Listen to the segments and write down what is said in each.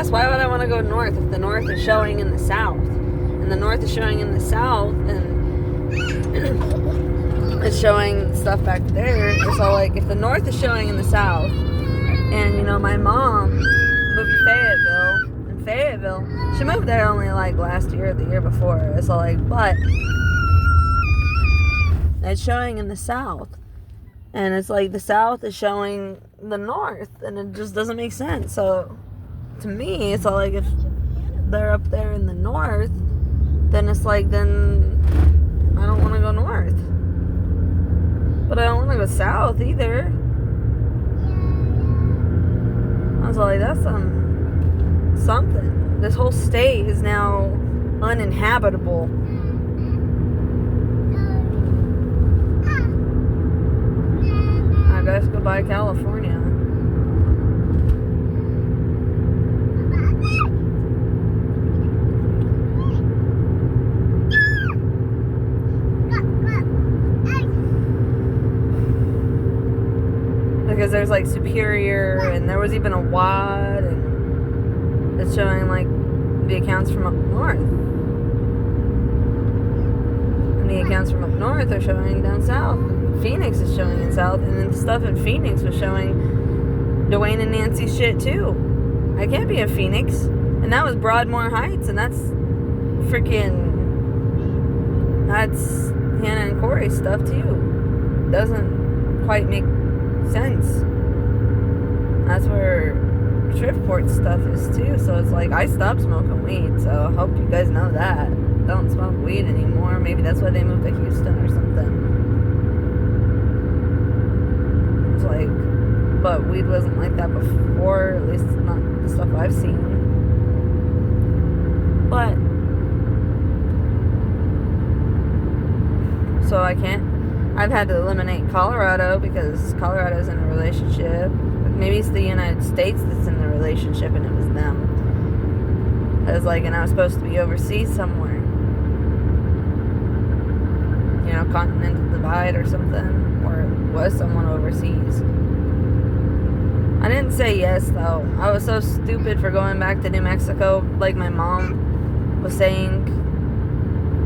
Yes, why would I want to go north if the north is showing in the south? And the north is showing in the south, and it's showing stuff back there. So, like, if the north is showing in the south, and, you know, my mom moved to Fayetteville, she moved there only, like, last year or the year before. So, like, but it's showing in the south. And it's like the south is showing the north, and it just doesn't make sense. So, to me, it's all like if they're up there in the north, then it's like, then I don't want to go north. But I don't want to go south either. I was like, that's something. This whole state is now uninhabitable. I guess goodbye, California. Because there's like Superior, and there was even a WAD, and it's showing like the accounts from up north. And the accounts from up north are showing down south. Phoenix is showing in south, and then the stuff in Phoenix was showing Dwayne and Nancy's shit too. I can't be in Phoenix. And that was Broadmoor Heights, and that's Hannah and Corey's stuff too. Doesn't quite make sense. That's where Shreveport stuff is too. So it's like, I stopped smoking weed, so I hope you guys know that. Don't smoke weed anymore. Maybe that's why they moved to Houston or something. It's like, but weed wasn't like that before, at least not the stuff I've seen. But so I've had to eliminate Colorado because Colorado's in a relationship. Maybe it's the United States that's in the relationship, and it was them. It was like, and I was supposed to be overseas somewhere. You know, Continental Divide or something. Or it was someone overseas. I didn't say yes, though. I was so stupid for going back to New Mexico, like my mom was saying.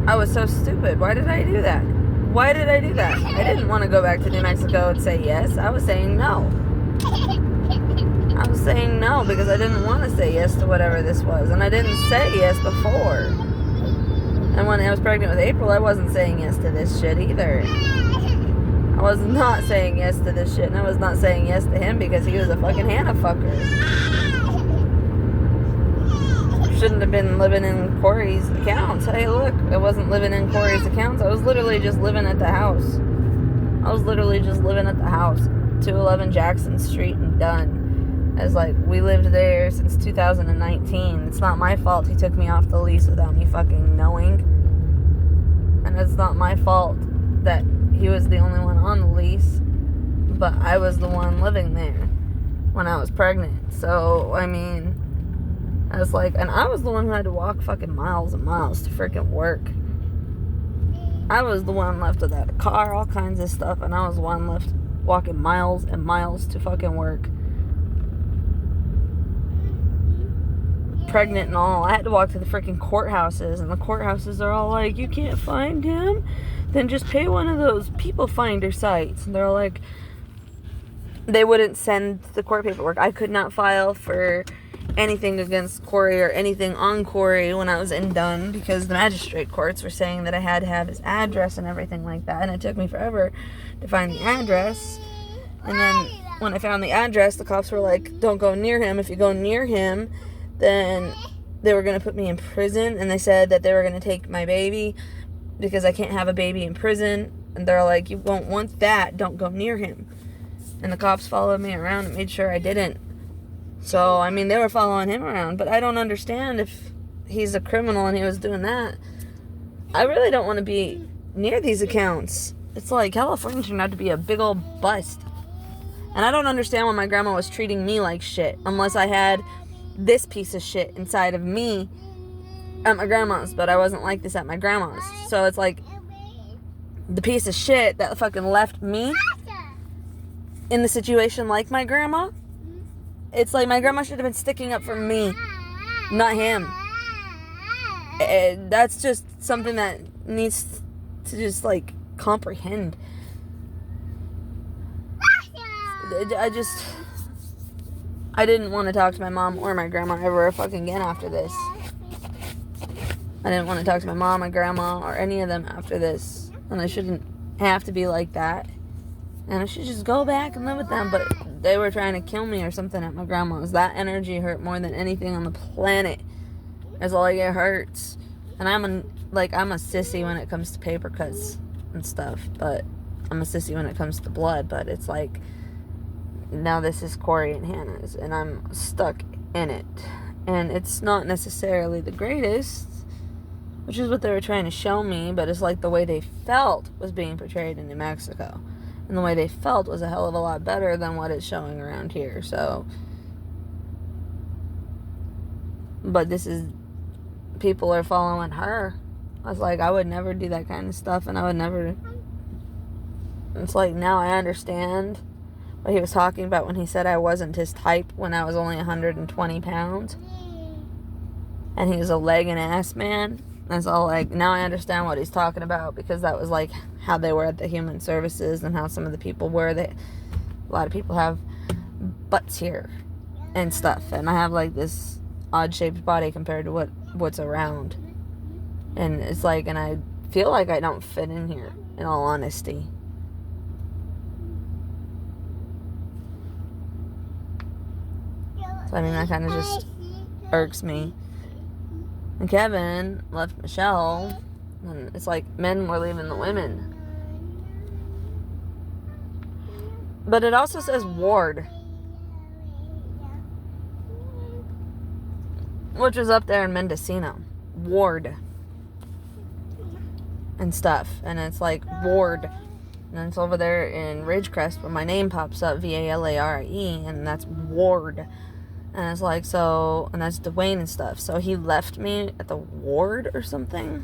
I was so stupid. Why did I do that? Why did I do that? I didn't want to go back to New Mexico and say yes. I was saying no. I was saying no because I didn't want to say yes to whatever this was. And I didn't say yes before. And when I was pregnant with April, I wasn't saying yes to this shit either. I was not saying yes to this shit. And I was not saying yes to him because he was a fucking Hannah fucker. Shouldn't have been living in Corey's accounts. Hey, look, I wasn't living in Corey's accounts. I was literally just living at the house. 211 Jackson Street and done. As like, we lived there since 2019. It's not my fault he took me off the lease without me fucking knowing. And it's not my fault that he was the only one on the lease. But I was the one living there when I was pregnant. So, I mean, I was like, and I was the one who had to walk fucking miles and miles to freaking work. I was the one left without a car, all kinds of stuff, and I was the one left walking miles and miles to fucking work. Pregnant and all. I had to walk to the freaking courthouses, and the courthouses are all like, you can't find him? Then just pay one of those people finder sites. And they're all like, they wouldn't send the court paperwork. I could not file for anything against Corey or anything on Corey when I was in Dunn because the magistrate courts were saying that I had to have his address and everything like that, and it took me forever to find the address. And then when I found the address, the cops were like, don't go near him. If you go near him, then they were going to put me in prison, and they said that they were going to take my baby because I can't have a baby in prison. And they're like, you won't want that, don't go near him. And the cops followed me around and made sure I didn't. So, I mean, they were following him around, but I don't understand if he's a criminal and he was doing that. I really don't want to be near these accounts. It's like California turned out to be a big old bust. And I don't understand why my grandma was treating me like shit, unless I had this piece of shit inside of me at my grandma's, but I wasn't like this at my grandma's. So it's like the piece of shit that fucking left me in the situation like my grandma. It's like my grandma should have been sticking up for me not him. That's just something that needs to just, like, comprehend. I didn't want to talk to my mom or my grandma ever fucking again after this. I didn't want to talk to my mom, my grandma, or any of them after this. And I shouldn't have to be like that. And I should just go back and live with them. But they were trying to kill me or something at my grandma's. That energy hurt more than anything on the planet. That's all, like, it hurts. And I'm a sissy when it comes to paper cuts and stuff. But I'm a sissy when it comes to blood. But it's like, now this is Corey and Hannah's. And I'm stuck in it. And it's not necessarily the greatest, which is what they were trying to show me. But it's like the way they felt was being portrayed in New Mexico. And the way they felt was a hell of a lot better than what it's showing around here. So, but this is, people are following her. I was like, I would never do that kind of stuff, and I would never. It's like, now I understand what he was talking about when he said I wasn't his type when I was only 120 pounds. And he was a leg and ass man. That's all, like, now I understand what he's talking about, because that was like how they were at the human services and how some of the people were. A lot of people have butts here and stuff, and I have, like, this odd shaped body compared to what's around. And it's like, and I feel like I don't fit in here, in all honesty. So, I mean, that kind of just irks me. And Kevin left Michelle, and it's like men were leaving the women. But it also says Ward, which was up there in Mendocino. Ward. And stuff. And it's like Ward. And it's over there in Ridgecrest where my name pops up, Valarie, and that's Ward. And it's like, so, and that's Dwayne and stuff. So he left me at the Ward or something.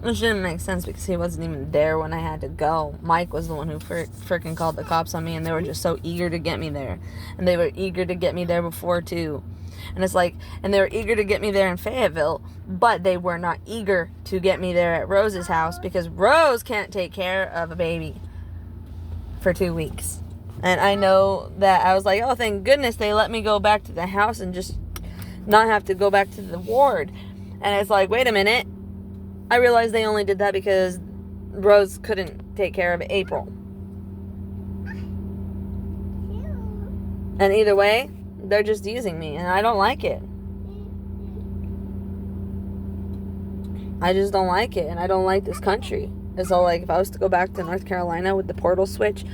Which didn't make sense because he wasn't even there when I had to go. Mike was the one who freaking called the cops on me, and they were just so eager to get me there. And they were eager to get me there before, too. And it's like, and they were eager to get me there in Fayetteville, but they were not eager to get me there at Rose's house because Rose can't take care of a baby for 2 weeks. And I know that I was like, oh, thank goodness they let me go back to the house and just not have to go back to the ward. And it's like, wait a minute. I realized they only did that because Rose couldn't take care of April. And either way, they're just using me, and I don't like it. I just don't like it, and I don't like this country. It's all like, if I was to go back to North Carolina with the portal switch,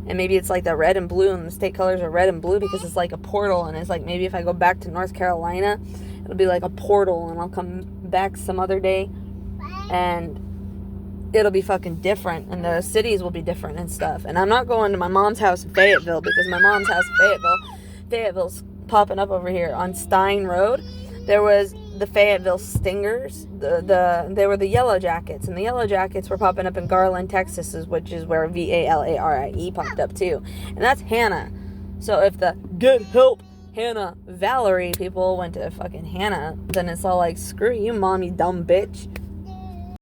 and maybe it's like the red and blue, and the state colors are red and blue because it's like a portal, and it's like, maybe if I go back to North Carolina, it'll be like a portal, and I'll come back some other day, and it'll be fucking different, and the cities will be different and stuff. And I'm not going to my mom's house in Fayetteville, because my mom's house in Fayetteville's popping up over here on Stein Road. There was the Fayetteville Stingers. They were the Yellow Jackets, and the Yellow Jackets were popping up in Garland, Texas, which is where Valarie popped up too. And that's Hannah. So if the Get Help Hannah Valerie people went to fucking Hannah, then it's all like, screw you, mom, you dumb bitch.